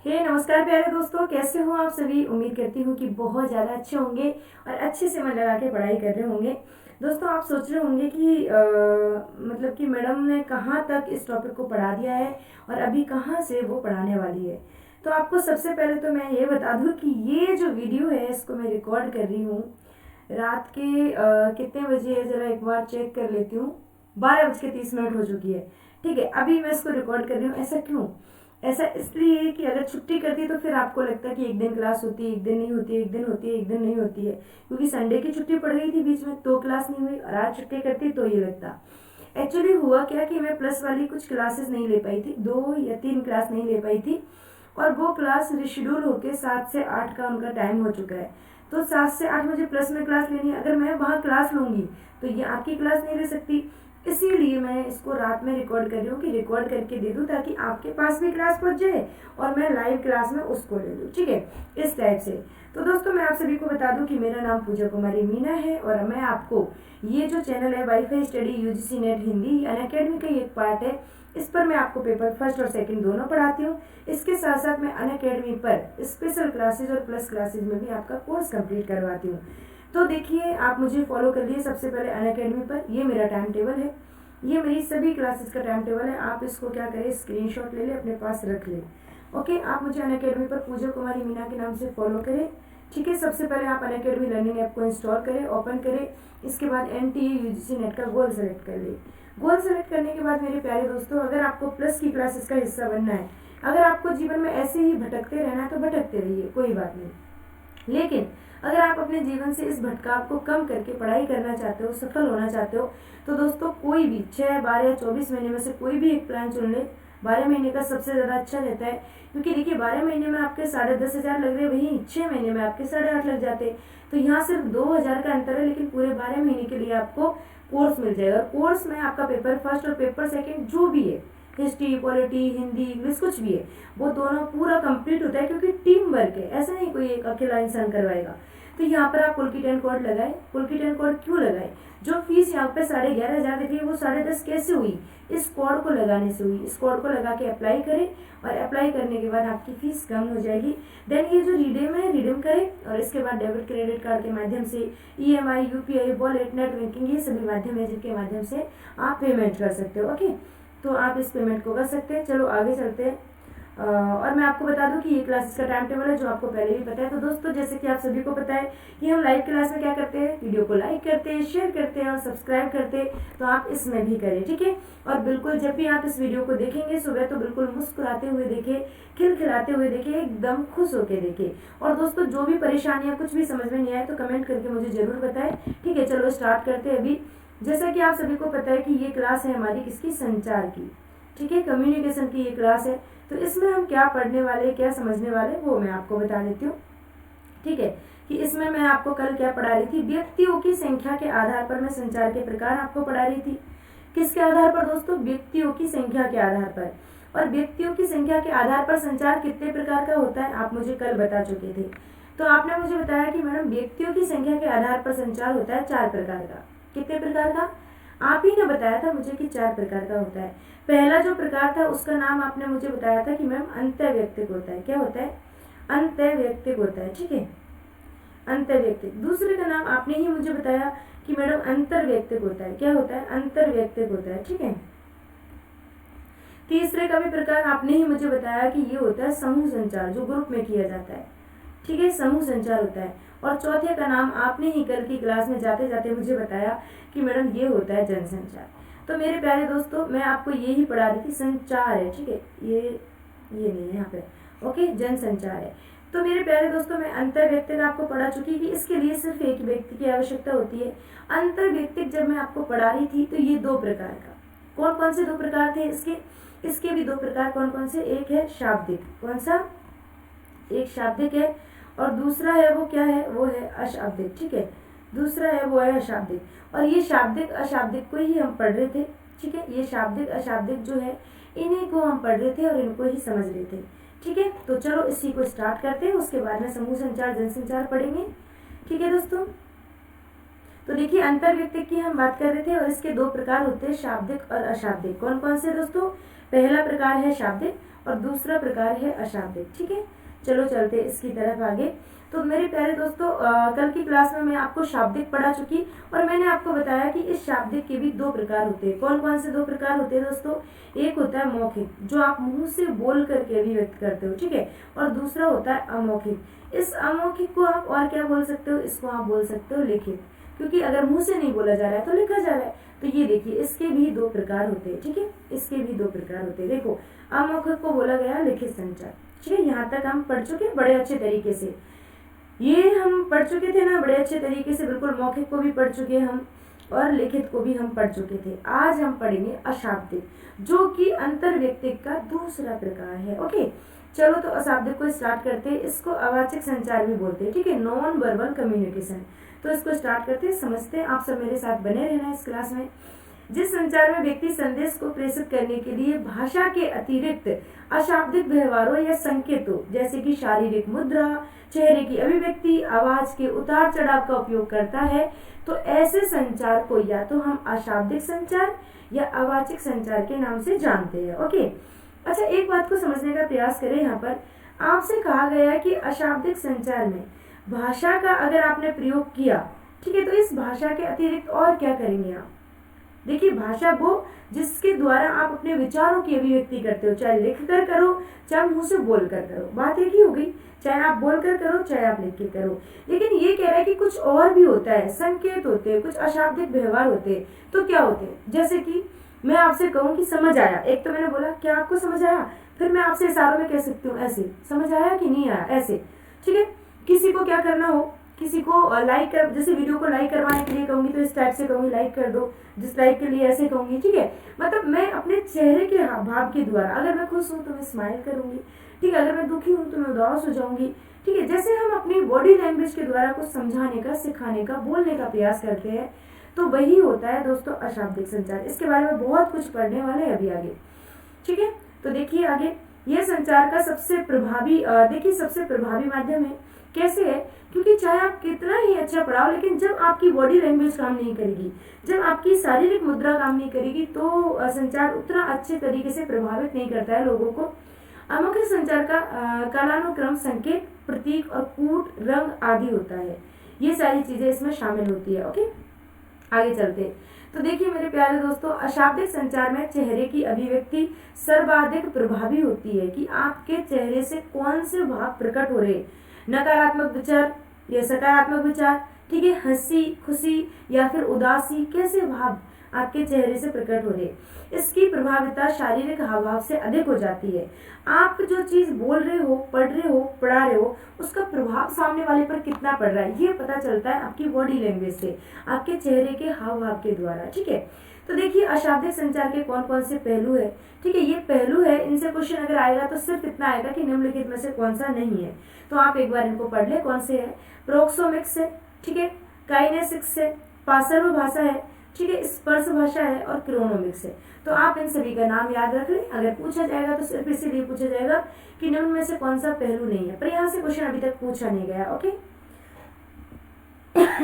नमस्कार प्यारे दोस्तों, कैसे हो आप सभी। उम्मीद करती हूँ कि बहुत ज़्यादा अच्छे होंगे और अच्छे से मन लगा के पढ़ाई कर रहे होंगे। दोस्तों, आप सोच रहे होंगे कि मतलब कि मैडम ने कहाँ तक इस टॉपिक को पढ़ा दिया है और अभी कहाँ से वो पढ़ाने वाली है। तो आपको सबसे पहले तो मैं ये बता दूँ कि ये जो वीडियो है इसको मैं रिकॉर्ड कर रही हूँ रात के कितने बजे है, ज़रा एक बार चेक कर लेती हूँ। 12:30 हो चुकी है। ठीक है, अभी मैं इसको रिकॉर्ड कर रही हूँ। ऐसा क्यों? ऐसा इसलिए कि अगर छुट्टी करती तो फिर आपको लगता है कि एक दिन क्लास होती है, एक दिन नहीं होती है, एक दिन होती है, एक दिन नहीं होती है, क्योंकि संडे की छुट्टी पड़ गई थी बीच में तो क्लास नहीं हुई, और आज छुट्टी करती तो ये लगता। एक्चुअली हुआ क्या कि मैं प्लस वाली कुछ क्लासेस नहीं ले पाई थी, 2 या 3 क्लास नहीं ले पाई थी, और वो क्लास रिशेड्यूल होके 7 से 8 का उनका टाइम हो चुका है। तो 7 से 8 मुझे प्लस में क्लास लेनी है। अगर मैं वहाँ क्लास लूँगी तो ये आपकी क्लास नहीं ले सकती, इसीलिए मैं इसको रात में रिकॉर्ड कर रही हूँ कि रिकॉर्ड करके दे दूँ ताकि आपके पास भी क्लास पहुँच जाए और मैं लाइव क्लास में उसको ले लूँ। ठीक है, इस टाइप से। तो दोस्तों, मैं आप सभी को बता दूं कि मेरा नाम पूजा कुमारी मीना है और मैं आपको ये जो चैनल है wifi study UGC net Hindi Unacademy का एक पार्ट है, इस पर मैं आपको पेपर फर्स्ट और सेकंड दोनों पढ़ाती हूँ। इसके साथ साथ मैं अनअकैडमी पर स्पेशल क्लासेज और प्लस क्लासेज में भी आपका कोर्स कंप्लीट करवाती हूँ। तो देखिए, आप मुझे फॉलो कर लिए सबसे पहले अनअकैडमी पर। ये मेरा टाइम टेबल है, ये मेरी सभी क्लासेस का टाइम टेबल है। आप इसको क्या करें, स्क्रीनशॉट ले ले, अपने पास रख ले। ओके, आप मुझे अनअकैडमी पर पूजा कुमारी मीना के नाम से फॉलो करें। ठीक है, सबसे पहले आप अनअकैडमी लर्निंग ऐप को इंस्टॉल करें, ओपन करें। इसके बाद NTA UGC नेट का गोल सेलेक्ट कर ले। गोल सेलेक्ट करने के बाद मेरे प्यारे दोस्तों, अगर आपको प्लस की क्लासेस का हिस्सा बनना है, अगर आपको जीवन में ऐसे ही भटकते रहना है तो भटकते रहिए, कोई बात नहीं। लेकिन अगर आप अपने जीवन से इस भटकाव को कम करके पढ़ाई करना चाहते हो, सफल होना चाहते हो, तो दोस्तों कोई भी 6, 12 या 24 महीने में से कोई भी एक प्लान चुन ले। 12 महीने का सबसे ज़्यादा अच्छा रहता है, क्योंकि देखिए 12 महीने में आपके 10,500 लग रहे, वहीं 6 महीने में आपके 8.5 लग जाते। तो यहाँ सिर्फ 2,000 का अंतर है, लेकिन पूरे 12 महीने के लिए आपको कोर्स मिल जाएगा। और कोर्स में आपका पेपर फर्स्ट और पेपर सेकेंड जो भी है, हिस्ट्री, पॉलिटी, हिंदी, इंग्लिश, कुछ भी है, वो दोनों पूरा कंप्लीट होता है, क्योंकि टीम वर्क है। ऐसा नहीं कोई एक अकेला इंसान करवाएगा। तो यहाँ पर आप पुलकिटन कोड लगाए। पुलकिटन कोड क्यों लगाए? जो फीस यहाँ पे 11,500 दिख रही है, वो 10.5 कैसे हुई? इस कोड को लगाने से हुई। इस कोड को लगा के अप्लाई करें, और अप्लाई करने के बाद आपकी फीस कम हो जाएगी। देन ये जो रिडीम है, रिडीम करें, और इसके बाद डेबिट क्रेडिट कार्ड के माध्यम से EMI, UPI, wallet, net banking, ये सभी माध्यम है जिनके माध्यम से आप पेमेंट कर सकते हो। ओके, तो आप इस पेमेंट को कर सकते हैं। चलो आगे चलते हैं। और मैं आपको बता दूं कि ये क्लासेस का टाइम टेबल है, जो आपको पहले भी पता है। तो दोस्तों, जैसे कि आप सभी को पता है कि हम लाइव क्लास में क्या करते हैं, वीडियो को लाइक करते हैं, शेयर करते हैं और सब्सक्राइब करते हैं। तो आप इसमें भी करें, ठीक है। और बिल्कुल जब भी आप इस वीडियो को देखेंगे सुबह, तो बिल्कुल मुस्कुराते हुए देखें, खिलखिलाते हुए देखें, एकदम खुश होकर देखें। और दोस्तों, जो भी परेशानियां, कुछ भी समझ में नहीं आए तो कमेंट करके मुझे जरूर बताएं। ठीक है, चलो स्टार्ट करते हैं अभी। जैसा कि आप सभी को पता है कि ये क्लास है हमारी किसकी, संचार की। ठीक है, कम्युनिकेशन की ये क्लास है। तो इसमें हम क्या पढ़ने वाले, क्या समझने वाले, वो मैं आपको बता देती हूँ। ठीक है, कि इसमें मैं आपको कल क्या पढ़ा रही थी, व्यक्तियों की संख्या के आधार पर मैं संचार के प्रकार आपको पढ़ा रही थी। किसके आधार पर दोस्तों? व्यक्तियों की संख्या के आधार पर। और व्यक्तियों की संख्या के आधार पर संचार कितने प्रकार का होता है, आप मुझे कल बता चुके थे। तो आपने मुझे बताया कि मैडम व्यक्तियों की संख्या के आधार पर संचार होता है 4 प्रकार का। कितने प्रकार का? आप ही ने बताया था मुझे कि 4 प्रकार का होता है। पहला जो प्रकार था उसका नाम आपने मुझे बताया था कि मैम अंतर्वैयक्तिक होता है। क्या होता है? अंतर्वैयक्तिक होता है। ठीक है, अंतर्वैयक्तिक। दूसरे का नाम आपने ही मुझे बताया कि मैडम अंतर्वैयक्तिक होता है। क्या होता है? अंतर्वैयक्तिक होता है। ठीक है। तीसरे का भी प्रकार आपने ही मुझे बताया कि ये होता है समूह संचार, जो ग्रुप में किया जाता है। ठीक है, समूह संचार होता है। और चौथे का नाम आपने ही कल की क्लास में जाते जाते मुझे बताया कि मैडम ये होता है जनसंचार। तो मेरे प्यारे दोस्तों, मैं आपको ये ही पढ़ा रही थी, संचार है। ठीक है, ये नहीं है यहाँ पे। ओके, जनसंचार है। तो मेरे प्यारे दोस्तों, मैं अंतर्वैयक्तिक आपको पढ़ा चुकी कि इसके लिए सिर्फ एक व्यक्ति की आवश्यकता होती है। अंतर्वैयक्तिक जब मैं आपको पढ़ा रही थी तो ये 2 प्रकार का, कौन कौन से 2 प्रकार थे इसके भी 2 प्रकार कौन कौन से? एक है शाब्दिक। कौन सा? एक शाब्दिक है, और दूसरा है वो क्या है, वो है अशाब्दिक। ठीक है, दूसरा है वो है अशाब्दिक। और ये शाब्दिक अशाब्दिक को ही हम पढ़ रहे थे। ठीक है, ये शाब्दिक अशाब्दिक जो है, इन्हीं को हम पढ़ रहे थे और इनको ही समझ रहे थे। ठीक है, तो चलो इसी को स्टार्ट करते हैं, उसके बाद में समूह संचार, जनसंचार पढ़ेंगे। ठीक है दोस्तों, तो देखिए अंतर्वैयक्तिक की हम बात कर रहे थे, और इसके 2 प्रकार होते हैं, शाब्दिक और अशाब्दिक। कौन कौन से दोस्तों? पहला प्रकार है शाब्दिक और दूसरा प्रकार है अशाब्दिक। ठीक है, चलो चलते इसकी तरफ आगे। तो मेरे प्यारे दोस्तों, कल की क्लास में मैं आपको शाब्दिक पढ़ा चुकी और मैंने आपको बताया कि इस शाब्दिक के भी 2 प्रकार होते हैं। कौन कौन से 2 प्रकार होते हैं दोस्तों? एक होता है मौखिक, जो आप मुंह से बोल करके अभिव्यक्त करते हो, ठीक है, और दूसरा होता है अमौखिक। इस अमौखिक को आप और क्या बोल सकते हो? इसको आप बोल सकते हो लिखित, क्योंकि अगर मुंह से नहीं बोला जा रहा है तो लिखा जा रहा है। तो ये देखिए, इसके भी 2 प्रकार होते हैं। ठीक है, इसके भी 2 प्रकार होते हैं। देखो, अमौखिक को बोला गया लिखित संचार। ठीक है, यहाँ तक हम पढ़ चुके बड़े अच्छे तरीके से। ये हम पढ़ चुके थे ना बड़े अच्छे तरीके से, बिल्कुल। मौखिक को भी पढ़ चुके हम और लिखित को भी हम पढ़ चुके थे। आज हम पढ़ेंगे अशाब्दिक, जो कि अंतर्व्यक्तिक का दूसरा प्रकार है। ओके, चलो तो अशाब्दिक को स्टार्ट करते हैं। इसको अवाचक संचार भी बोलते हैं। ठीक है, नॉन वर्बल कम्युनिकेशन। तो इसको स्टार्ट करते हैं, समझते हैं। आप सब मेरे साथ बने रहना इस क्लास में। जिस संचार में व्यक्ति संदेश को प्रेषित करने के लिए भाषा के अतिरिक्त अशाब्दिक व्यवहारों या संकेतों जैसे कि शारीरिक मुद्रा, चेहरे की अभिव्यक्ति, आवाज के उतार चढ़ाव का उपयोग करता है, तो ऐसे संचार को या तो हम अशाब्दिक संचार या अवाचक संचार के नाम से जानते हैं। ओके, अच्छा, एक बात को समझने का प्रयास करें। यहाँ पर आपसे कहा गया है कि अशाब्दिक संचार में भाषा का अगर आपने प्रयोग किया, ठीक है, तो इस भाषा के अतिरिक्त और क्या करेंगे आप? देखिए, भाषा वो जिसके द्वारा आप अपने विचारों की अभिव्यक्ति करते हो, चाहे लिख कर करो चाहे मुंह से बोल कर करो, बात एक ही हो गई। चाहे आप बोल कर करो चाहे आप लिख के करो। लेकिन ये कह रहा है कि कुछ और भी होता है, संकेत होते हैं, कुछ अशाब्दिक व्यवहार होते हैं। तो क्या होते हैं? जैसे कि मैं आपसे कहूँ कि समझ आया, एक तो मैंने बोला क्या आपको समझ आया, फिर मैं आपसे इशारों में कह सकती हूँ ऐसे, समझ आया कि नहीं आया, ऐसे। ठीक है, किसी को क्या करना हो, किसी को लाइक कर, जैसे वीडियो को लाइक करवाने के लिए कहूंगी तो इस टाइप से कहूंगी लाइक कर दो, डिसलाइक के लिए ऐसे कहूंगी। ठीक है, मतलब मैं अपने चेहरे के भाव के द्वारा, अगर मैं खुश हूँ तो मैं स्माइल करूंगी, ठीक है, अगर मैं दुखी हूँ तो मैं उदास हो जाऊंगी। ठीक है, जैसे हम अपनी बॉडी लैंग्वेज के द्वारा कुछ समझाने का, सिखाने का, बोलने का प्रयास करते हैं, तो वही होता है दोस्तों अशाब्दिक संचार। इसके बारे में बहुत कुछ पढ़ने वाले हैं अभी आगे। ठीक है, तो देखिए आगे, यह संचार का सबसे प्रभावी, देखिए सबसे प्रभावी माध्यम है। कैसे है? क्योंकि चाहे आप कितना ही अच्छा पढ़ाओ, लेकिन जब आपकी बॉडी लैंग्वेज काम नहीं करेगी, जब आपकी शारीरिक मुद्रा काम नहीं करेगी, तो संचार उतना अच्छे तरीके से प्रभावित नहीं करता है लोगों को। अमौखिक संचार का कालानुक्रम, संकेत, प्रतीक और कूट, रंग आदि होता है। ये सारी चीजें इसमें शामिल होती है। ओके, आगे चलते हैं। तो देखिए मेरे प्यारे दोस्तों, अशाब्दिक संचार में चेहरे की अभिव्यक्ति सर्वाधिक प्रभावी होती है कि आपके चेहरे से कौन से भाव प्रकट हो रहे, नकारात्मक विचार या सकारात्मक विचार, ठीक है, हंसी, खुशी या फिर उदासी, कैसे भाव आपके चेहरे से प्रकट हो रहे। इसकी प्रभाविता शारीरिक हाव भाव से अधिक हो जाती है। आप जो चीज बोल रहे हो, पढ़ रहे हो, पढ़ा रहे हो, उसका प्रभाव सामने वाले पर कितना पड़ रहा है, ये पता चलता है आपकी बॉडी लैंग्वेज से, आपके चेहरे के हाव भाव के द्वारा। ठीक है, तो देखिए अशाब्दिक संचार के कौन कौन से पहलू है। ठीक है, ये पहलू है, इनसे क्वेश्चन अगर आएगा तो सिर्फ इतना आएगा कि निम्नलिखित में से कौन सा नहीं है। तो आप एक बार इनको पढ़ ले, कौन से है। प्रोक्सोमिक्स है, ठीक है, काइनेसिक्स है, पार्श्व भाषा है, ठीक है, स्पर्श भाषा है और क्रोनोमिक्स है। तो आप इन सभी का नाम याद रख लें। अगर पूछा जाएगा तो सिर्फ इसीलिए पूछा जाएगा कि निम्न में से कौन सा पहलू नहीं है, पर यहाँ से क्वेश्चन अभी तक पूछा नहीं गया। ओके,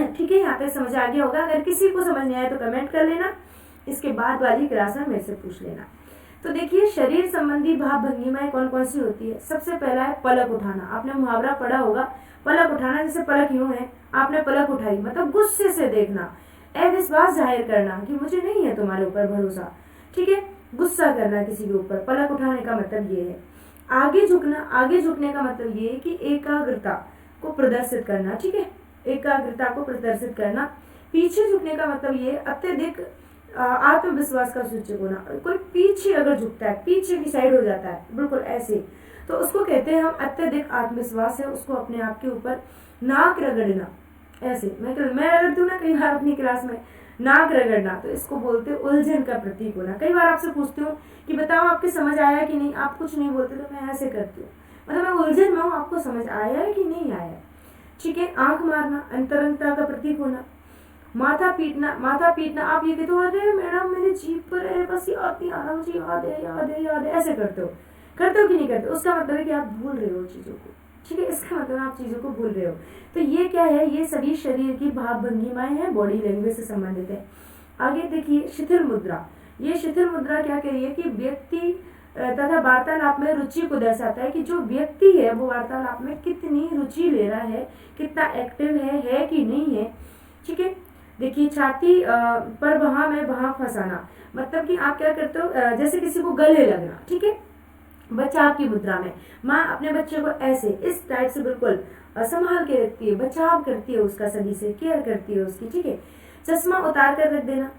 ठीक है, यहाँ तक समझ आ गया होगा। अगर किसी को समझ नहीं आया तो कमेंट कर लेना, इसके बाद वाली क्लास में मेरे से पूछ लेना। तो देखिए शरीर संबंधी भाव भंगिमाएं कौन कौन सी होती है। सबसे पहला है पलक उठाना। आपने मुहावरा पढ़ा होगा, पलक उठाना, जैसे पलक यूं है, आपने पलक उठाई, मतलब गुस्से से देखना, अविश्वास जाहिर करना कि मुझे नहीं है तुम्हारे ऊपर भरोसा। ठीक है, गुस्सा करना किसी के ऊपर, पलक उठाने का मतलब ये है। आगे झुकना, आगे झुकने का मतलब ये है कि एकाग्रता को प्रदर्शित करना। ठीक है, एकाग्रता को प्रदर्शित करना। पीछे झुकने का मतलब ये अत्यधिक आत्मविश्वास का सूचक होना। कोई पीछे अगर झुकता है, पीछे की साइड हो जाता है, बिल्कुल ऐसे, तो उसको कहते हैं हम अत्यधिक आत्मविश्वास है उसको अपने आप के ऊपर। नाक रगड़ना, ऐसे मैं रगड़ती हूँ ना कई बार अपनी क्लास में, नाक रगड़ना, तो इसको बोलते हैं उलझन का प्रतीक होना। कई बार आपसे पूछती हूँ कि बताओ आपके समझ आया कि नहीं, आप कुछ नहीं बोलते तो मैं ऐसे करती हूँ, मतलब मैं उलझन में हूँ, आपको समझ आया है कि नहीं आया। ठीक है, आंख मारना, अंतरंगता का प्रतीक होना। माथा पीटना, माथा पीटना, आप ये कहते हो अरे मैडम मेरी जीभ पर है, बस याद नहीं आ रहा मुझे, याद है याद है याद है, ऐसे करते हो कि नहीं करते, उसका मतलब है कि आप भूल रहे हो चीजों को। ठीक है, इसका मतलब आप चीजों को भूल रहे हो। तो ये क्या है, ये सभी शरीर की भाव भंगिमाएं हैं, बॉडी लैंग्वेज से संबंधित है। आगे देखिए शिथिल मुद्रा। ये शिथिल मुद्रा क्या कह रही है कि व्यक्ति तथा वार्तालाप में रुचि को दर्शाता है कि जो व्यक्ति है वो वार्तालाप में कितनी रुचि ले रहा है, कितना एक्टिव है कि नहीं है। ठीक है, देखिए छाती पर वहां में वहां फंसाना, मतलब कि आप क्या करते हो, जैसे किसी को गले लगना। ठीक है, बचाव की मुद्रा में माँ अपने बच्चे को ऐसे इस टाइप से बिल्कुल संभाल के रखती है, बचाव करती है उसका, सभी से केयर करती है उसकी। ठीक है, चश्मा उतार कर रख देना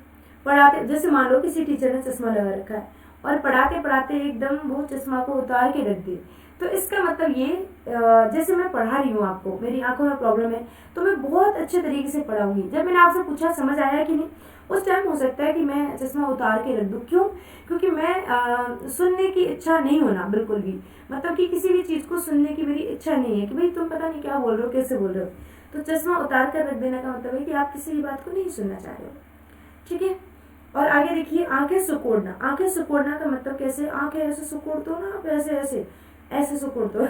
पढ़ाते, जैसे मान लो किसी टीचर ने चश्मा लगा रखा है और पढ़ाते पढ़ाते एकदम वो चश्मा को उतार के रख दिए, तो इसका मतलब ये जैसे मैं पढ़ा रही हूँ आपको, मेरी आंखों में प्रॉब्लम है तो मैं बहुत अच्छे तरीके से पढ़ाऊंगी। जब मैंने आपसे पूछा समझ आया कि नहीं, उस टाइम हो सकता है कि मैं चश्मा उतार के रख दूँ। क्यों? क्योंकि मैं सुनने की इच्छा नहीं होना बिल्कुल भी, मतलब कि किसी भी चीज़ को सुनने की मेरी इच्छा नहीं है कि भाई तुम पता नहीं क्या बोल रहे हो, कैसे बोल रहे हो। तो चश्मा उतार कर रख देने का मतलब है कि आप किसी भी बात को नहीं सुनना चाह रहे हो। ठीक है, और आगे देखिए आंखें सिकोड़ना। आंखें सिकोड़ना का मतलब कैसे, आंखें ऐसे सिकोड़ दो ना आप, ऐसे ऐसे ऐसे सिकोड़ दो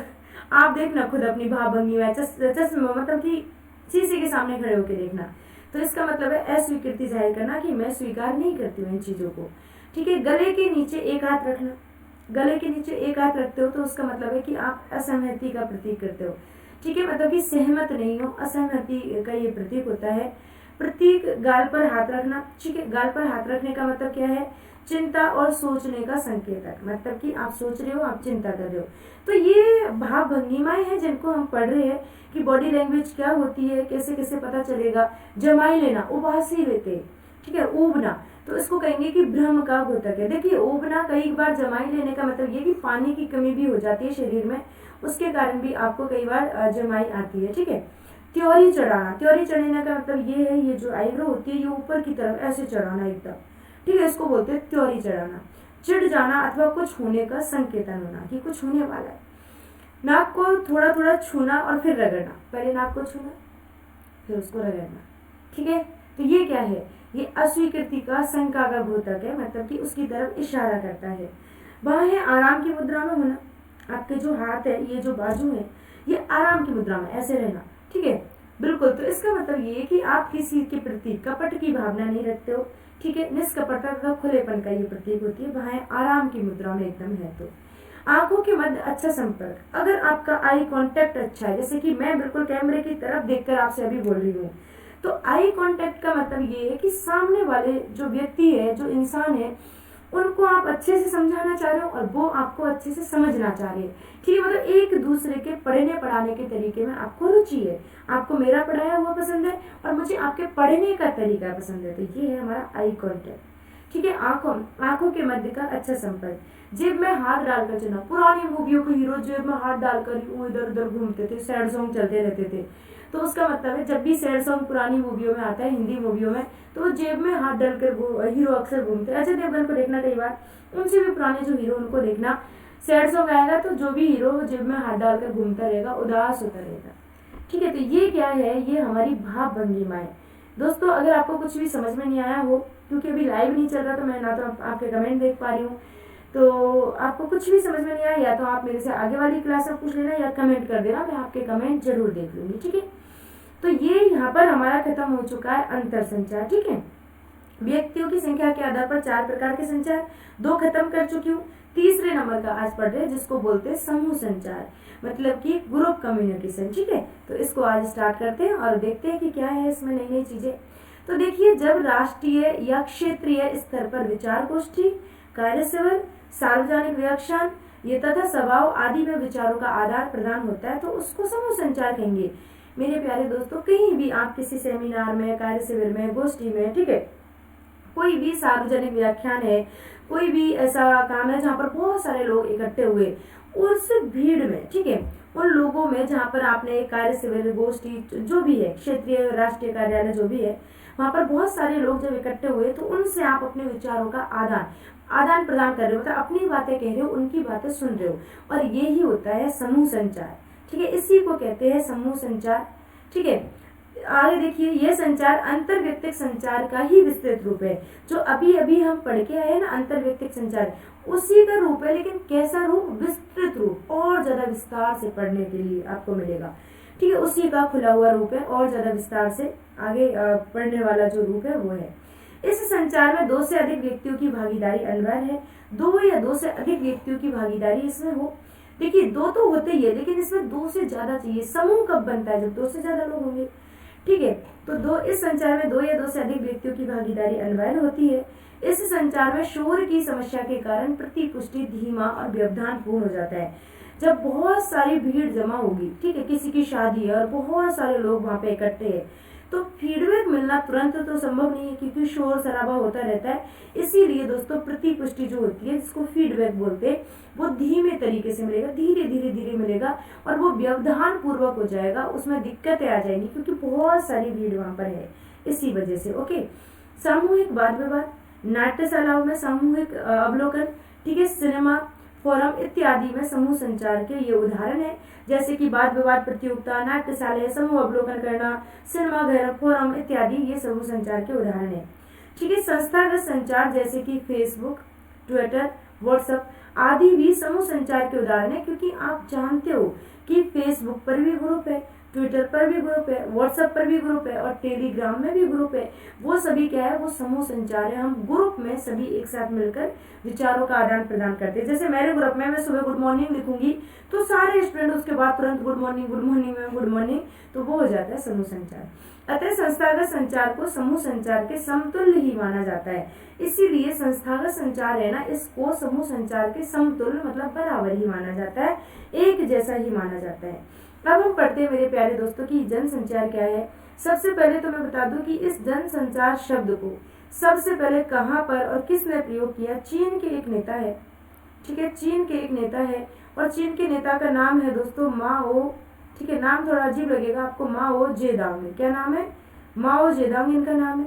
आप देखना खुद अपनी भाव भंगी में, चश्मा मतलब कि शीशे के सामने खड़े होकर देखना। तो इसका मतलब है अस्वीकृति जाहिर करना कि मैं स्वीकार नहीं करती हूँ इन चीजों को। ठीक है, गले के नीचे एक हाथ रखना। गले के नीचे एक हाथ रखते हो तो उसका मतलब है कि आप असहमति का प्रतीक करते हो। ठीक है, मतलब कि सहमत नहीं हो, असहमति का ये प्रतीक होता है। प्रतीक गाल पर हाथ रखना। ठीक है, गाल पर हाथ रखने का मतलब क्या है, चिंता और सोचने का संकेतक, मतलब कि आप सोच रहे हो, आप चिंता कर रहे हो। तो ये भाव भंगिमाएं हैं जिनको हम पढ़ रहे हैं कि बॉडी लैंग्वेज क्या होती है, कैसे कैसे पता चलेगा। जमाई लेना, उबासी लेते, ठीक है, ऊबना, तो इसको कहेंगे कि भ्रम का घोतक है। देखिए ऊबना, कई बार जमाई लेने का मतलब ये कि पानी की कमी भी हो जाती है शरीर में, उसके कारण भी आपको कई बार जमाई आती है। ठीक है, त्योरी चढ़ाना। त्योरी चढ़ाने का मतलब ये है, ये जो आईब्रो होती है ये ऊपर की तरफ ऐसे चढ़ाना एकदम। ठीक है, इसको बोलते हैं त्योरी चढ़ाना। चिढ़ जाना अथवा कुछ होने का संकेतन होना कि कुछ होने वाला है। नाक को थोड़ा थोड़ा छूना और फिर रगड़ना, पहले नाक को छूना फिर उसको रगड़ना। ठीक है, तो ये क्या है, ये अस्वीकृति का, शंका का घोतक है, मतलब कि उसकी तरफ इशारा करता है। वह है आराम की मुद्रा में होना। आपके जो हाथ है, ये जो बाजू है, ये आराम की मुद्रा में ऐसे रहना। ठीक है, बिल्कुल, तो इसका मतलब ये है कि आप किसी के प्रति कपट की भावना नहीं रखते हो। ठीक है, निष्कपटता का, खुलेपन का ये प्रतीक होती है। वह आराम की मुद्रा में एकदम है। तो आंखों के मध्य अच्छा संपर्क, अगर आपका आई कांटेक्ट अच्छा है, जैसे कि मैं बिल्कुल कैमरे की तरफ देखकर आपसे अभी बोल रही हूँ, तो आई कांटेक्ट का मतलब ये है कि सामने वाले जो व्यक्ति है, जो इंसान है, उनको आप अच्छे से समझाना चाह रहे हो और वो आपको अच्छे से समझना चाह रहे हैं। ठीक है, मतलब एक दूसरे के पढ़ने पढ़ाने के तरीके में आपको रुचि है, आपको मेरा पढ़ाया हुआ पसंद है और मुझे आपके पढ़ने का तरीका पसंद है। तो ये है हमारा आई कांटेक्ट। ठीक है, आंखों के मध्य का अच्छा संपर्क। जेब में हाथ डालकर चलना। पुरानी मूवियों के हीरो जेब में हाथ डालकर इधर उधर घूमते थे, सैड सॉन्ग चलते रहते थे। तो उसका मतलब है जब भी सैड सॉन्ग पुरानी मूवियों में आता है, हिंदी मूवियों में, तो वो जेब में हाथ डालकर हीरो अक्सर घूमते हैं। अजय देवगन को देखना कई बार, उनसे भी पुराने जो हीरो, उनको देखना, सैड सॉन्ग आएगा तो जो भी हीरो जेब में हाथ डालकर घूमता रहेगा, उदास होता रहेगा। ठीक है, तो ये क्या है, ये हमारी भाव भंगिमा है। दोस्तों अगर आपको कुछ भी समझ में नहीं आया हो, क्योंकि अभी लाइव नहीं चल रहा तो मैं ना तो आपके कमेंट देख पा रही हूँ, तो आपको कुछ भी समझ में नहीं आया या तो आप मेरे से आगे वाली क्लास में पूछ लेना या कमेंट कर देना, मैं आपके कमेंट जरूर देख लूंगी। ठीक है, तो ये यहाँ पर हमारा खत्म हो चुका है अंतर संचार। ठीक है, व्यक्तियों की संख्या के आधार पर 4 प्रकार के संचार, 2 खत्म कर चुकी हूँ। तीसरे नंबर का आज पढ़ रहे हैं जिसको बोलते हैं समूह संचार, मतलब कि ग्रुप कम्युनिकेशन। ठीक है, तो इसको आज स्टार्ट करते हैं और देखते हैं कि क्या है इसमें नई नई चीजें। तो देखिए, जब राष्ट्रीय या क्षेत्रीय स्तर पर विचार गोष्ठी, कार्य शिविर, सार्वजनिक व्याख्यान, ये तथा सभाओं आदि में विचारों का आदान प्रदान होता है तो उसको समूह संचार कहेंगे। मेरे प्यारे दोस्तों, कहीं भी आप किसी सेमिनार में, कार्य शिविर में, गोष्ठी में, ठीक है, कोई भी सार्वजनिक व्याख्यान है, कोई भी ऐसा काम है जहाँ पर बहुत सारे लोग इकट्ठे हुए, उस भीड़ में, ठीक है, उन लोगों में जहाँ पर आपने कार्य शिविर, गोष्ठी जो भी है, क्षेत्रीय राष्ट्रीय कार्यालय जो भी है, वहाँ पर बहुत सारे लोग जब इकट्ठे हुए तो उनसे आप अपने विचारों का आदान प्रदान कर रहे हो, मतलब अपनी बातें कह रहे हो, उनकी बातें सुन रहे हो, और यही होता है समूह संचार। ठीक है, इसी को कहते हैं समूह संचार। ठीक है, आगे देखिए, यह संचार अंतर्व्यक्तिक संचार का ही विस्तृत रूप है। जो अभी अभी हम पढ़ के आए ना, अंतर्व्यक्तिक संचार, उसी का रूप है, लेकिन कैसा रूप, विस्तृत रूप, और ज्यादा विस्तार से पढ़ने के लिए आपको मिलेगा। ठीक है, उसी का खुला हुआ रूप है, और ज्यादा विस्तार से आगे पढ़ने वाला जो रूप है वो है। इस संचार में दो से अधिक व्यक्तियों की भागीदारी अनिवार्य है। दो या दो से अधिक व्यक्तियों की भागीदारी इसमें हो। देखिए दो तो होते ही है, लेकिन इसमें दो से ज्यादा चाहिए। समूह कब बनता है? जब दो से ज्यादा लोग होंगे। ठीक है, तो दो इस संचार में दो या दो से अधिक व्यक्तियों की भागीदारी अनिवार्य होती है। इस संचार में शोर की समस्या के कारण प्रतिपुष्टि धीमा और व्यवधान पूर्ण हो जाता है। जब बहुत सारी भीड़ जमा होगी, ठीक है, किसी की शादी है और बहुत सारे लोग वहां पे इकट्ठे हैं, तो फीडबैक मिलना तुरंत तो संभव नहीं है, क्योंकि शोर शराबा होता रहता है। इसीलिए दोस्तों प्रतिपुष्टि जो होती है, जिसको फीडबैक बोलते हैं, वो धीमे तरीके से मिलेगा, धीरे धीरे धीरे मिलेगा और वो व्यवधान पूर्वक हो जाएगा। उसमें दिक्कतें आ जाएंगी क्योंकि बहुत सारी भीड़ वहां पर है, इसी वजह से। ओके, सामूहिक वाद विवाद, नाट्यशालाओं में सामूहिक अवलोकन, ठीक है, सिनेमा, फोरम इत्यादि में समूह संचार के ये उदाहरण है। जैसे कि वाद विवाद प्रतियोगिता, नाट्यशाला, समूह अवलोकन करना, सिनेमा घर, फोरम इत्यादि ये समूह संचार के उदाहरण है। ठीक है, संस्थागत संचार जैसे कि फेसबुक, ट्विटर, व्हाट्सएप आदि भी समूह संचार के उदाहरण है, क्योंकि आप जानते हो कि फेसबुक पर भी ग्रुप है, ट्विटर पर भी ग्रुप है, व्हाट्सएप पर भी ग्रुप है और टेलीग्राम में भी ग्रुप है। वो सभी क्या है? वो समूह संचार है। हम ग्रुप में सभी एक साथ मिलकर विचारों का आदान प्रदान करते हैं। जैसे मेरे ग्रुप में मैं सुबह गुड मॉर्निंग लिखूंगी तो सारे स्टूडेंट उसके बाद तुरंत गुड मॉर्निंग गुड मॉर्निंग में गुड मॉर्निंग, तो वो हो जाता है समूह संचार। अतः संस्थागत संचार को समूह संचार के समतुल्य ही माना जाता है। इसीलिए संस्थागत संचार है ना, इसको समूह संचार के समतुल्य मतलब बराबर ही माना जाता है, एक जैसा ही माना जाता है। अब हम पढ़ते हैं मेरे प्यारे दोस्तों कि जनसंचार क्या है। सबसे पहले तो मैं बता दूं कि इस जनसंचार शब्द को सबसे पहले कहां पर और किसने प्रयोग किया। चीन के एक नेता है, ठीक है, चीन के एक नेता है और चीन के नेता का नाम है दोस्तों माओ। ठीक है, नाम थोड़ा अजीब लगेगा आपको, माओ जेदांग। क्या नाम है? माओ जेदांग इनका नाम है।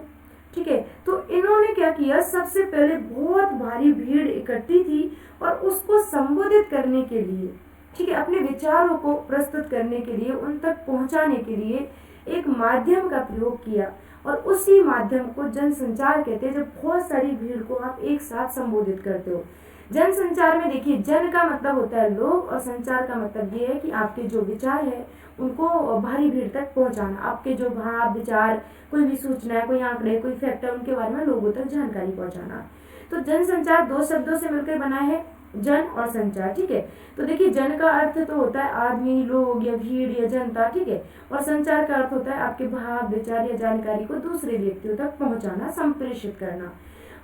ठीक है, तो इन्होंने क्या किया, सबसे पहले बहुत भारी भीड़ इकट्ठी थी और उसको संबोधित करने के लिए, ठीक है, अपने विचारों को प्रस्तुत करने के लिए, उन तक पहुंचाने के लिए एक माध्यम का प्रयोग किया और उसी माध्यम को जनसंचार कहते हैं, जब बहुत सारी भीड़ को आप एक साथ संबोधित करते हो। जनसंचार में देखिए, जन का मतलब होता है लोग और संचार का मतलब ये है कि आपके जो विचार है उनको भारी भीड़ तक पहुंचाना। आपके जो भाव विचार, कोई भी सूचना है, कोई आंकड़े, कोई फैक्ट है, उनके बारे में लोगों तक जानकारी पहुंचाना। तो जनसंचार दो शब्दों से मिलकर बना है, जन और संचार। ठीक है, तो देखिए जन का अर्थ तो होता है आदमी, लोग या भीड़ या जनता, ठीक है, और संचार का अर्थ होता है आपके भाव विचार या जानकारी को दूसरे व्यक्तियों तक पहुंचाना, संप्रेषित करना।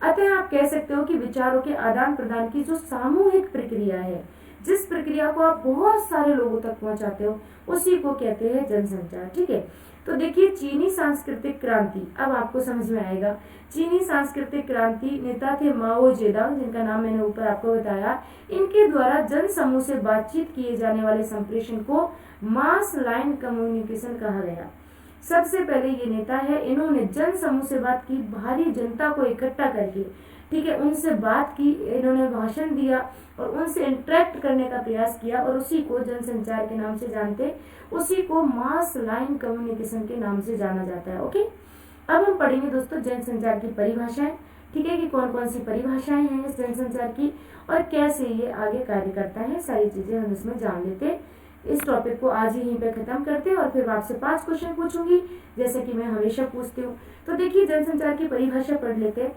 अतः आप कह सकते हो कि विचारों के आदान प्रदान की जो सामूहिक प्रक्रिया है, जिस प्रक्रिया को आप बहुत सारे लोगों तक पहुंचाते हो, उसी को कहते हैं जनसंचार। ठीक है, तो देखिए चीनी सांस्कृतिक क्रांति, अब आपको समझ में आएगा। चीनी सांस्कृतिक क्रांति नेता थे माओ जेदांग, जिनका नाम मैंने ऊपर आपको बताया। इनके द्वारा जन समूह से बातचीत किए जाने वाले संप्रेषण को मास लाइन कम्युनिकेशन कहा गया। सबसे पहले ये नेता है, इन्होंने जन समूह से बात की, भारी जनता को इकट्ठा करके, ठीक है, उनसे बात की, इन्होंने भाषण दिया और उनसे इंटरेक्ट करने का प्रयास किया और उसी को जनसंचार के नाम से जानते, उसी को मास लाइन कम्युनिकेशन के नाम से जाना जाता है। ओके, अब हम पढ़ेंगे दोस्तों जनसंचार की परिभाषाएं, ठीक है, कि कौन कौन सी परिभाषाएं हैं इस जनसंचार की और कैसे ये आगे कार्य करता है, सारी चीजें हम इसमें जान लेते। इस टॉपिक को आज ही यहीं पे खत्म करते हैं और फिर आपसे 5 क्वेश्चन पूछूंगी, जैसे कि मैं हमेशा पूछती हूँ। तो देखिए जनसंचार की परिभाषा पढ़ लेते हैं।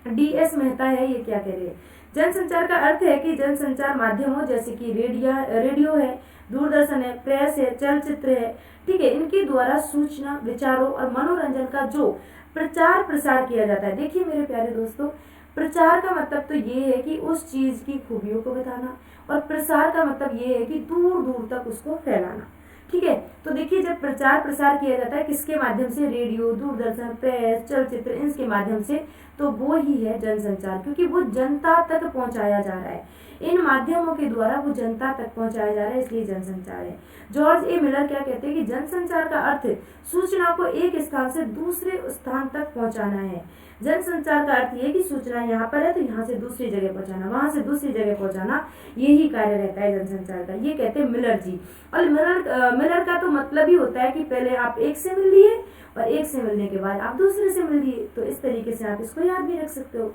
DS मेहता है, ये क्या कह रहे हैं। जनसंचार का अर्थ है कि जनसंचार माध्यमों जैसे कि रेडियो है, दूरदर्शन है, प्रेस है, चलचित्र है, ठीक है, इनके द्वारा सूचना, विचारों और मनोरंजन का जो प्रचार प्रसार किया जाता है। देखिए मेरे प्यारे दोस्तों, प्रचार का मतलब तो ये है कि उस चीज की खूबियों को बताना और प्रसार का मतलब ये है कि दूर दूर तक उसको फैलाना। ठीक है, तो देखिए जब प्रचार प्रसार किया जाता है किसके माध्यम से, रेडियो, दूरदर्शन, प्रेस, चलचित्र, इनके माध्यम से, तो वो ही है जनसंचार, क्योंकि वो जनता तक पहुंचाया जा रहा है। इन माध्यमों के द्वारा वो जनता तक पहुंचाया जा रहा है, इसलिए जनसंचार है। जॉर्ज ए मिलर क्या कहते हैं कि जनसंचार का अर्थ सूचना को एक स्थान से दूसरे स्थान तक पहुंचाना है। जनसंचार का अर्थ ये कि सूचना यहाँ पर है तो यहाँ से दूसरी जगह पहुंचाना, वहां से दूसरी जगह पहुंचाना, यही कार्य रहता है जनसंचार का। ये कहते हैं मिलर जी। और मिलर का तो मतलब ही होता है कि पहले आप एक से मिल लिए और एक से मिलने के बाद आप दूसरे से मिल लिए, तो इस तरीके से आप इसको याद भी रख सकते हो।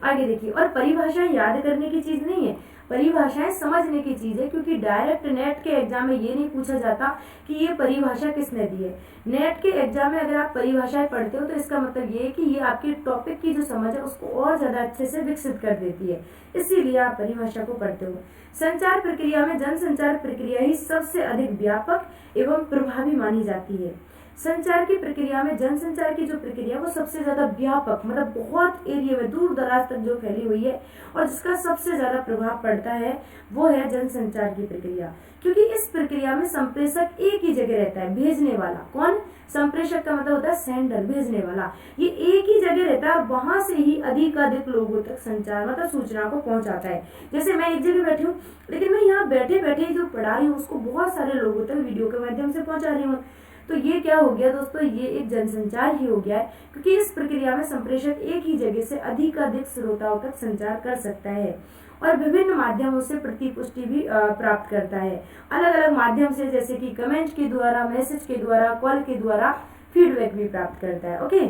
आगे देखिए, और परिभाषाएं याद करने की चीज नहीं है, परिभाषाएं समझने की चीज है, क्योंकि डायरेक्ट नेट के एग्जाम में ये नहीं पूछा जाता कि ये परिभाषा किसने दी है। नेट के एग्जाम में अगर आप परिभाषाएं पढ़ते हो तो इसका मतलब ये है कि ये आपके टॉपिक की जो समझ है उसको और ज्यादा अच्छे से विकसित कर देती है, इसीलिए आप परिभाषा को पढ़ते हो। संचार प्रक्रिया में जनसंचार प्रक्रिया ही सबसे अधिक व्यापक एवं प्रभावी मानी जाती है। संचार की प्रक्रिया में जनसंचार की जो प्रक्रिया वो सबसे ज्यादा व्यापक, मतलब बहुत एरिया में दूर दराज तक जो फैली हुई है और जिसका सबसे ज्यादा प्रभाव पड़ता है वो है जनसंचार की प्रक्रिया, क्योंकि इस प्रक्रिया में संप्रेषक एक ही जगह रहता है, भेजने वाला। कौन? संप्रेषक का मतलब होता है सेंडर, भेजने वाला। ये एक ही जगह रहता है और वहां से ही अधिकाधिक लोगों तक संचार मतलब सूचना को पहुंचाता है। जैसे मैं एक जगह बैठी हूँ, लेकिन मैं यहाँ बैठे बैठे जो पढ़ा रही हूँ उसको बहुत सारे लोगों तक वीडियो के माध्यम से पहुंचा रही हूँ, तो ये क्या हो गया दोस्तों, ये एक जनसंचार ही हो गया है, क्योंकि इस प्रक्रिया में संप्रेषक एक ही जगह से अधिकाधिक श्रोताओं तक संचार कर सकता है और विभिन्न माध्यमों से प्रतिपुष्टि भी प्राप्त करता है, अलग अलग माध्यम से, जैसे कि कमेंट के द्वारा, मैसेज के द्वारा, कॉल के द्वारा फीडबैक भी प्राप्त करता है। ओके,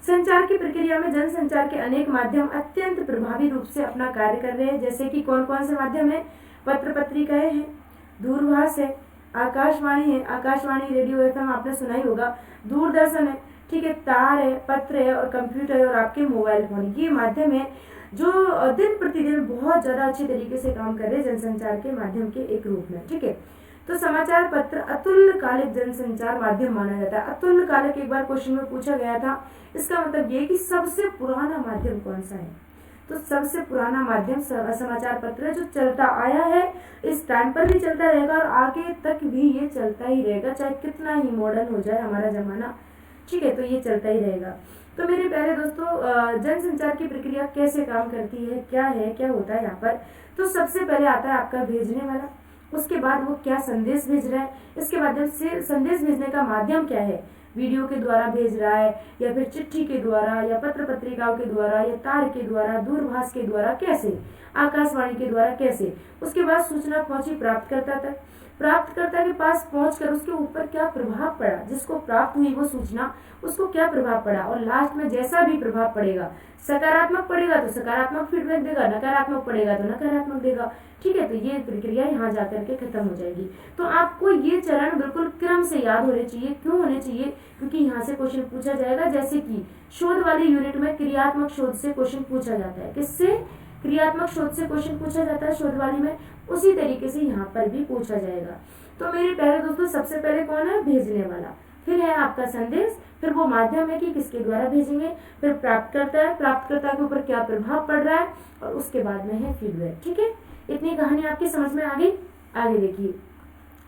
संचार की प्रक्रिया में जनसंचार के अनेक माध्यम अत्यंत प्रभावी रूप से अपना कार्य कर रहे हैं, जैसे कि कौन कौन से माध्यम है? पत्र पत्रिकाएं हैं, दूरभाष है, आकाशवाणी है, आकाशवाणी रेडियो एफएम आपने सुना ही होगा, दूरदर्शन है, ठीक है, तार है, पत्र है और कंप्यूटर है और आपके मोबाइल फोन, ये माध्यम है जो दिन प्रतिदिन बहुत ज्यादा अच्छे तरीके से काम कर रहे हैं जनसंचार के माध्यम के एक रूप में। ठीक है, तो समाचार पत्र अतुल्यकालिक जनसंचार माध्यम माना जाता है। अतुल्यकालिक एक बार क्वेश्चन में पूछा गया था, इसका मतलब ये कि सबसे पुराना माध्यम कौन सा है, तो सबसे पुराना माध्यम समाचार पत्र है, जो चलता आया है, इस टाइम पर भी चलता रहेगा और आगे तक भी ये चलता ही रहेगा, चाहे कितना ही मॉडर्न हो जाए हमारा जमाना। ठीक है, तो ये चलता ही रहेगा। तो मेरे प्यारे दोस्तों, जनसंचार की प्रक्रिया कैसे काम करती है, क्या है, क्या होता है यहाँ पर, तो सबसे पहले आता है आपका भेजने वाला, उसके बाद वो क्या संदेश भेज रहा है, इसके माध्यम से संदेश भेजने का माध्यम क्या है, वीडियो के द्वारा भेज रहा है या फिर चिट्ठी के द्वारा या पत्र पत्रिकाओं के द्वारा या तार के द्वारा, दूरभाष के द्वारा, कैसे, आकाशवाणी के द्वारा, कैसे, उसके बाद सूचना पहुंची प्राप्तकर्ता तक, प्राप्तकर्ता के पास पहुंचकर उसके ऊपर क्या प्रभाव पड़ा, जिसको प्राप्त हुई वो सूचना उसको क्या प्रभाव पड़ा, और लास्ट में जैसा भी प्रभाव पड़ेगा, सकारात्मक पड़ेगा तो सकारात्मक फीडबैक देगा, नकारात्मक पड़ेगा तो नकारात्मक देगा। ठीक है, तो ये प्रक्रिया यहाँ जाकर के खत्म हो जाएगी। तो आपको ये चरण बिल्कुल क्रम से याद होने चाहिए। क्यों होने चाहिए? क्योंकि यहाँ से क्वेश्चन पूछा जाएगा, जैसे कि शोध वाली यूनिट में क्रियात्मक शोध से क्वेश्चन पूछा जाता है। किससे? क्रियात्मक शोध से क्वेश्चन पूछा जाता है शोध वाली में, उसी तरीके से यहाँ पर भी पूछा जाएगा। तो मेरे प्यारे दोस्तों, सबसे पहले कौन है? भेजने वाला, फिर है आपका संदेश, फिर वो माध्यम है कि किसके द्वारा भेजेंगे, फिर प्राप्तकर्ता है, प्राप्तकर्ता के ऊपर क्या प्रभाव पड़ रहा है, और उसके बाद में है फीडबैक। ठीक है, इतनी कहानी आपकी समझ में आ गई। आगे देखिए,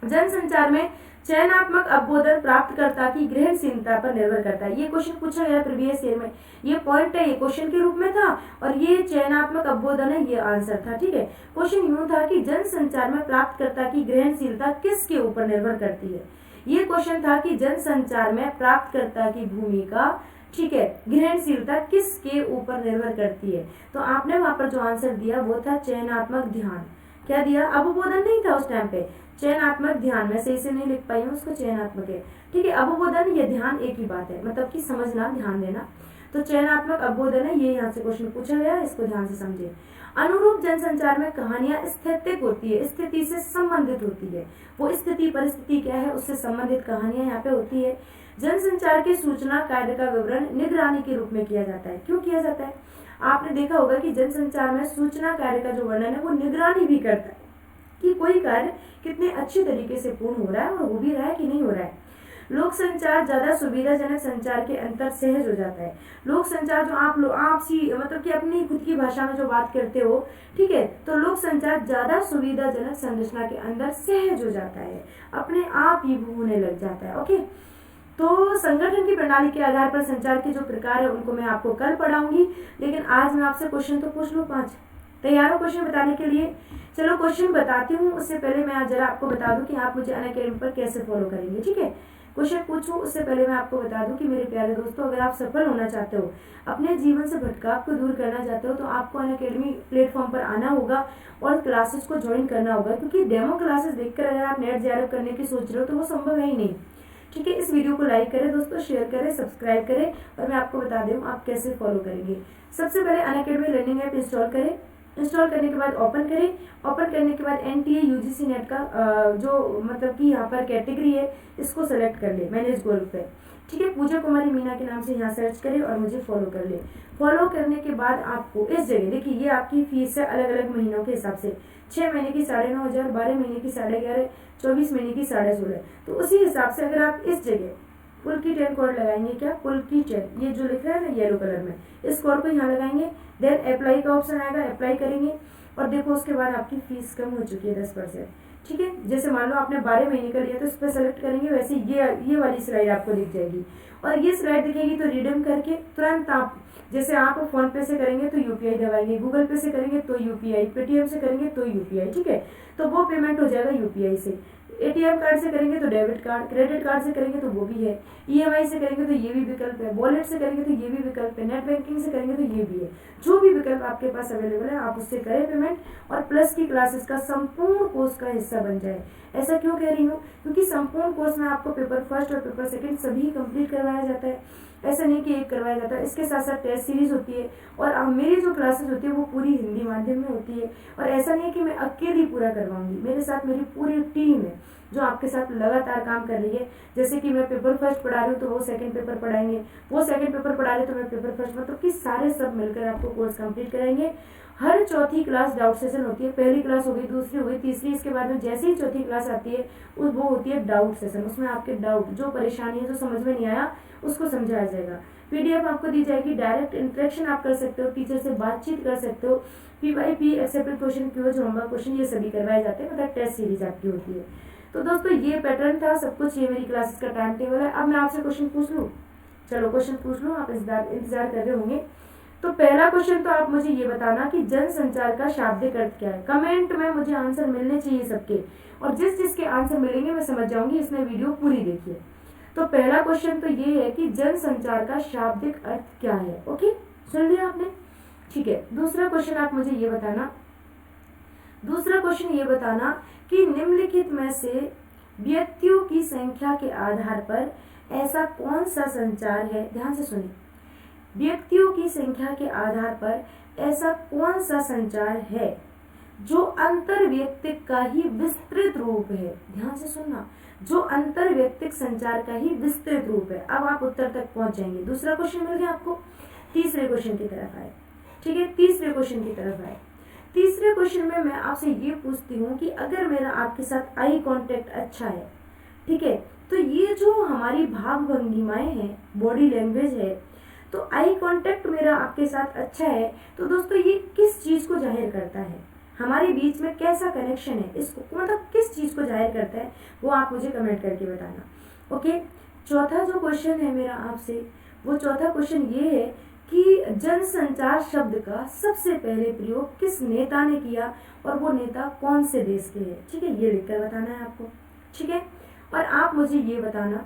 जनसंचार में चयनात्मक अवबोधन प्राप्तकर्ता की ग्रहणशीलता पर निर्भर करता है। ये क्वेश्चन पूछा गया प्रीवियस ईयर में, ये पॉइंट है, ये क्वेश्चन के रूप में था और ये चयनात्मक अवबोधन है, ये आंसर था। ठीक है, क्वेश्चन यूं था कि जनसंचार में प्राप्तकर्ता की ग्रहणशीलता किसके ऊपर निर्भर करती है। ये क्वेश्चन था कि जनसंचार में प्राप्तकर्ता की भूमिका, ठीक है, ग्रहणशीलता किसके ऊपर निर्भर करती है। तो आपने वहां पर जो आंसर दिया वो था चयनात्मक ध्यान। क्या दिया? अवबोधन नहीं था उस टाइम पे, चयनात्मक ध्यान। मैं सही से नहीं लिख पाई हूँ उसको, चयनात्मक है। ठीक है, अवबोधन ये ध्यान एक ही बात है, मतलब कि समझना, ध्यान देना। तो चयनात्मक अवबोधन है, ये यहाँ से क्वेश्चन पूछा गया, इसको ध्यान से समझे। अनुरूप जनसंचार में कहानियां स्थैतिक होती है, स्थिति से संबंधित होती है। वो स्थिति परिस्थिति क्या है उससे संबंधित कहानियां यहाँ पे होती है। जनसंचार के सूचना कार्य का विवरण निगरानी के रूप में किया जाता है। क्यों किया जाता है? आपने देखा होगा कि जनसंचार में सूचना कार्य का जो वर्णन है वो निगरानी भी करता है कि कोई कार्य कितने अच्छे तरीके से पूर्ण हो रहा है और हो भी रहा है कि नहीं हो रहा है। लोक संचार ज्यादा सुविधाजनक संचार के अंतर सहज हो जाता है। लोक संचार जो आपसी मतलब कि अपनी खुद की भाषा में जो बात करते हो, ठीक है, तो लोक संचार ज्यादा सुविधाजनक संरचना के अंदर सहज हो जाता है, अपने आप ही होने लग जाता है। ओके, तो संगठन की प्रणाली के आधार पर संचार के जो प्रकार है उनको मैं आपको कल पढ़ाऊंगी, लेकिन आज मैं आपसे क्वेश्चन तो पूछ लूँ 5। तैयार हो क्वेश्चन बताने के लिए? चलो क्वेश्चन बताती हूँ, उससे पहले मैं जरा आपको बता दूं कि आप मुझे अनअकैडमी पर कैसे फॉलो करेंगे। ठीक है, क्वेश्चन पूछूं उससे पहले मैं आपको बता दूं कि मेरे प्यारे दोस्तों, अगर आप सफल होना चाहते हो, अपने जीवन से भटकाव को दूर करना चाहते हो, तो आपको अनअकैडमी प्लेटफॉर्म पर आना होगा और क्लासेस को ज्वाइन करना होगा। क्योंकि डेमो क्लासेस देखकर अगर आप नेट जेआरएफ करने की सोच रहे हो तो वो संभव है ही नहीं, ठीक है, इस वीडियो को लाइक करें दोस्तों, शेयर करें, सब्सक्राइब करें और मैं आपको बता दूँ आप कैसे फॉलो करेंगे। सबसे पहले अनअकैडमी लर्निंग ऐप इंस्टॉल करें। इंस्टॉल करने के बाद ओपन करें। ओपन करने के बाद NTA UGC नेट का जो मतलब कि यहाँ पर कैटेगरी है इसको सेलेक्ट कर ले, मैनेज गोल्फ पे। ठीक है, पूजा कुमारी मीना के नाम से यहाँ सर्च करें और मुझे फॉलो कर ले। फॉलो करने के बाद आपको इस जगह देखिए, ये आपकी फीस है अलग अलग महीनों के हिसाब से। 6 महीने की 9,500, 12 महीने की 11,500, 24 महीने की 16,500। तो उसी हिसाब से अगर आप इस जगह पुल की 10 कोड लगाएंगे, क्या पुल की 10, ये जो लिख रहा है ना येलो कलर में, इस कोड को यहाँ लगाएंगे। देन अप्लाई का ऑप्शन आएगा, अप्लाई करेंगे और देखो उसके बाद आपकी फीस कम हो चुकी है 10%। ठीक है, जैसे मान लो आपने 12 महीने का लिया तो इस पर सेलेक्ट करेंगे, वैसे ये वाली स्लाइड आपको दिख जाएगी। और ये स्लाइड दिखेगी तो रिडीम करके तुरंत आप, जैसे आप फोन पे से करेंगे तो UPI दबाएंगे, गूगल पे से करेंगे तो UPI, पेटीएम से करेंगे तो UPI। ठीक है, तो वो पेमेंट हो जाएगा UPI से। ATM कार्ड से करेंगे तो डेबिट कार्ड, क्रेडिट कार्ड से करेंगे तो वो भी है, EMI से करेंगे तो ये भी विकल्प है, वॉलेट से करेंगे तो ये भी विकल्प है, नेट बैंकिंग से करेंगे तो ये भी है। जो भी विकल्प आपके पास अवेलेबल है आप उससे करें पेमेंट और प्लस की क्लासेस का संपूर्ण कोर्स का हिस्सा बन जाए। ऐसा क्यों कह रही हूँ, क्योंकि संपूर्ण कोर्स में आपको पेपर फर्स्ट और पेपर सेकंड सभी कंप्लीट करवाया जाता है। ऐसा नहीं कि एक करवाया जाता है, इसके साथ साथ टेस्ट सीरीज होती है और मेरी जो क्लासेस होती है वो पूरी हिंदी माध्यम में होती है। और ऐसा नहीं है कि मैं अकेली पूरा करवाऊंगी, मेरे साथ मेरी पूरी टीम है जो आपके साथ लगातार काम कर रही है। जैसे कि मैं पेपर फर्स्ट पढ़ा रही हूँ तो वो सेकंड पेपर पढ़ाएंगे, वो सेकंड पेपर पढ़ा रहे तो मैं पेपर फर्स्ट, मतलब कि सारे सब मिलकर आपको कोर्स कंप्लीट कराएंगे। हर चौथी क्लास डाउट सेशन होती है, पहली क्लास हो गई, दूसरी हो गई, तीसरी, इसके बाद में जैसे ही चौथी क्लास आती है वो होती है डाउट सेशन। उसमें आपके डाउट, जो परेशानी है, जो समझ में नहीं आया उसको समझाया जाएगा। PDF आपको दी जाएगी, डायरेक्ट इंटरेक्शन आप कर सकते हो, टीचर से बातचीत कर सकते हो। PYP, expected question, quiz, homework question, ये सभी करवाए जाते हैं, मतलब टेस्ट सीरीज आपकी होती है। तो दोस्तों ये पैटर्न था सब कुछ, ये मेरी क्लासेस का टाइम टेबल है। अब मैं आपसे क्वेश्चन पूछ लूँ, चलो क्वेश्चन पूछ लूँ, आप इंतजार कर रहे होंगे। तो पहला क्वेश्चन तो आप मुझे ये बताना कि जनसंचार का शाब्दिक अर्थ क्या है। कमेंट में मुझे आंसर मिलने चाहिए सबके, और जिस जिसके आंसर मिलेंगे मैं समझ जाऊंगी इसने वीडियो पूरी देखी है। तो पहला क्वेश्चन तो ये है कि जनसंचार का शाब्दिक अर्थ क्या है। ओके, सुन लिया आपने, ठीक है। दूसरा क्वेश्चन आप मुझे ये बताना, दूसरा क्वेश्चन ये बताना कि निम्नलिखित में से व्यक्तियों की संख्या के आधार पर ऐसा कौन सा संचार है, ध्यान से सुनिए, व्यक्तियों की संख्या के आधार पर ऐसा कौन सा संचार है जो अंतर्व्यक्तिक का ही विस्तृत रूप है। ध्यान से सुनना, जो अंतर्व्यक्तिक संचार का ही विस्तृत रूप है। अब आप उत्तर तक पहुंच जाएंगे। दूसरा क्वेश्चन मिल गया आपको। तीसरे क्वेश्चन की तरफ आए, ठीक है, तीसरे क्वेश्चन की तरफ आए। तीसरे क्वेश्चन में मैं आपसे ये पूछती हूँ कि अगर मेरा आपके साथ आई कांटेक्ट अच्छा है, ठीक है, तो ये जो हमारी भाव भंगिमाएं हैं, बॉडी लैंग्वेज है, तो आई कांटेक्ट मेरा आपके साथ अच्छा है, तो दोस्तों ये किस चीज को जाहिर करता है, हमारे बीच में कैसा कनेक्शन है, इसको मतलब किस चीज को जाहिर करता है, वो आप मुझे कमेंट करके बताना। ओके, चौथा जो क्वेश्चन है मेरा आपसे, वो चौथा क्वेश्चन ये है कि जनसंचार शब्द का सबसे पहले प्रयोग किस नेता ने किया और वो नेता कौन से देश के है। ठीक है, ये लिखकर बताना है आपको, ठीक है। और आप मुझे ये बताना,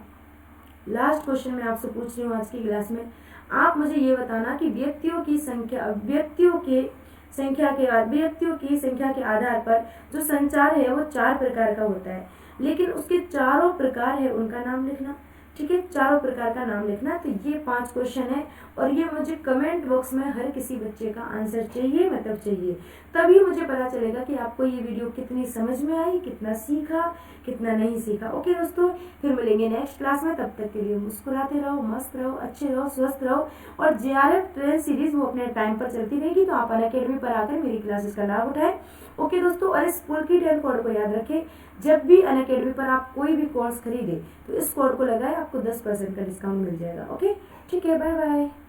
लास्ट क्वेश्चन मैं आपसे पूछ रही हूँ आज की क्लास में, आप मुझे ये बताना कि व्यक्तियों की संख्या के आधार पर जो संचार है वो 4 प्रकार का होता है, लेकिन उसके चारों प्रकार है उनका नाम लिखना। ठीक है, चारों प्रकार का नाम लिखना। तो ये 5 क्वेश्चन है और ये मुझे कमेंट बॉक्स में हर किसी बच्चे का आंसर चाहिए, मतलब चाहिए, तभी मुझे पता चलेगा कि आपको ये वीडियो कितनी समझ में आई, कितना सीखा, कितना नहीं सीखा। ओके दोस्तों, फिर मिलेंगे नेक्स्ट क्लास में, तब तक के लिए मुस्कुराते रहो, मस्त रहो, अच्छे रहो, स्वस्थ रहो। और JRF ट्रेन सीरीज वो अपने टाइम पर चलती रहेगी, तो आप अनअकैडमी पर आकर मेरी क्लासेस का लाभ उठाएं। ओके दोस्तों, और इस पुल की 10 कोड को याद रखें, जब भी अनअकैडमी पर आप कोई भी कोर्स खरीदे तो इस कोड को लगाए, आपको 10% का डिस्काउंट मिल जाएगा। ओके, ठीक है, बाय बाय।